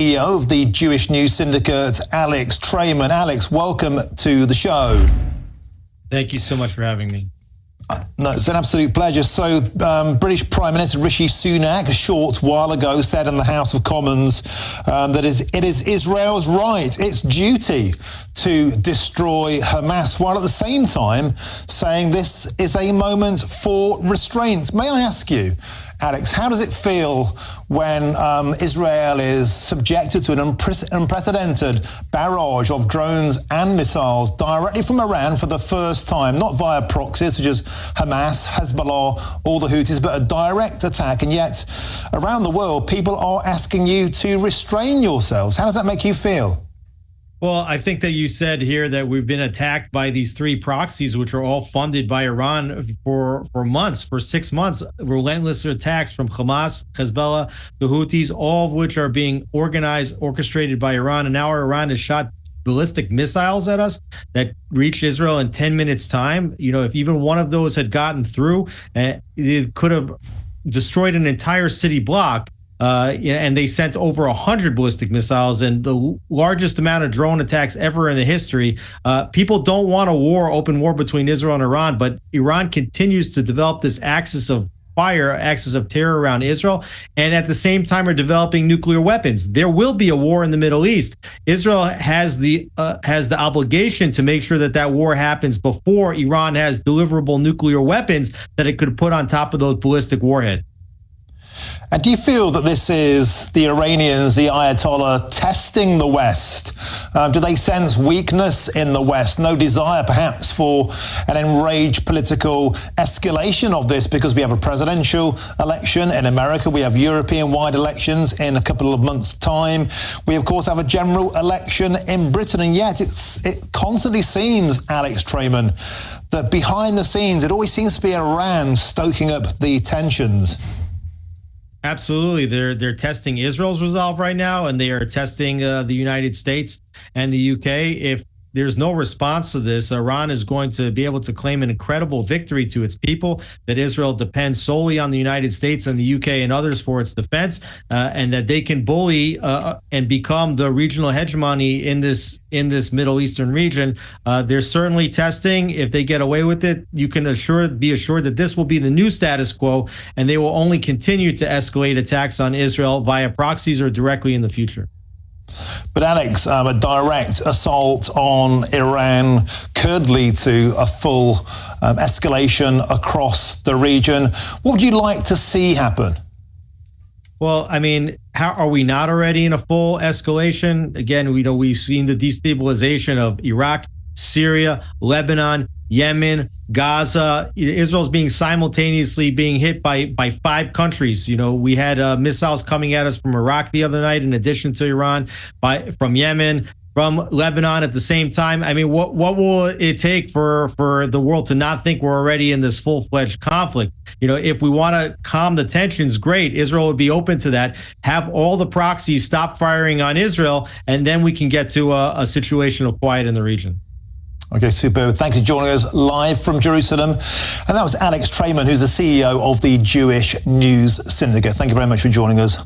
CEO of the Jewish News Syndicate, Alex Traiman. Alex, welcome to the show. Thank you so much for having me. No, it's an absolute pleasure. So, British Prime Minister Rishi Sunak a short while ago said in the House of Commons that it is Israel's right, its duty to destroy Hamas, while at the same time saying this is a moment for restraint. May I ask you, Alex, how does it feel when Israel is subjected to an unprecedented barrage of drones and missiles directly from Iran for the first time, not via proxies such as Hamas, Hezbollah, or the Houthis, but a direct attack? And yet, around the world, people are asking you to restrain yourselves. How does that make you feel? Well, I think that you said here that we've been attacked by these three proxies, which are all funded by Iran for months, for 6 months, relentless attacks from Hamas, Hezbollah, the Houthis, all of which are being organized, orchestrated by Iran. And now Iran has shot ballistic missiles at us that reached Israel in 10 minutes time. You know, if even one of those had gotten through, it could have destroyed an entire city block. And they sent over 100 ballistic missiles and the largest amount of drone attacks ever in the history. People don't want a war, open war between Israel and Iran, but Iran continues to develop this axis of fire, axis of terror around Israel, and at the same time are developing nuclear weapons. There will be a war in the Middle East. Israel has the obligation to make sure that that war happens before Iran has deliverable nuclear weapons that it could put on top of those ballistic warheads. And do you feel that this is the Iranians, the Ayatollah, testing the West? Do they sense weakness in the West? No desire, perhaps, for an enraged political escalation of this, because we have a presidential election in America. We have European-wide elections in a couple of months' time. We, of course, have a general election in Britain. And yet it constantly seems, Alex Traiman, that behind the scenes, it always seems to be Iran stoking up the tensions. Absolutely. They're testing Israel's resolve right now, and they are testing the United States and the UK. If there's no response to this, Iran is going to be able to claim an incredible victory to its people, that Israel depends solely on the United States and the UK and others for its defense, and that they can bully and become the regional hegemony in this Middle Eastern region. They're certainly testing. If they get away with it, you can be assured that this will be the new status quo, and they will only continue to escalate attacks on Israel via proxies or directly in the future. But Alex, a direct assault on Iran could lead to a full escalation across the region. What would you like to see happen? Well, I mean, how are we not already in a full escalation? Again, we've seen the destabilization of Iraq, Syria, Lebanon, Yemen, Gaza. Israel's being simultaneously being hit by 5 countries. You know, we had missiles coming at us from Iraq the other night, in addition to Iran, from Yemen, from Lebanon at the same time. I mean, what will it take for the world to not think we're already in this full-fledged conflict? You know, if we want to calm the tensions, great. Israel would be open to that. Have all the proxies stop firing on Israel, and then we can get to a situation of quiet in the region. Okay, super. Thanks for joining us live from Jerusalem. And that was Alex Traiman, who's the CEO of the Jewish News Syndicate. Thank you very much for joining us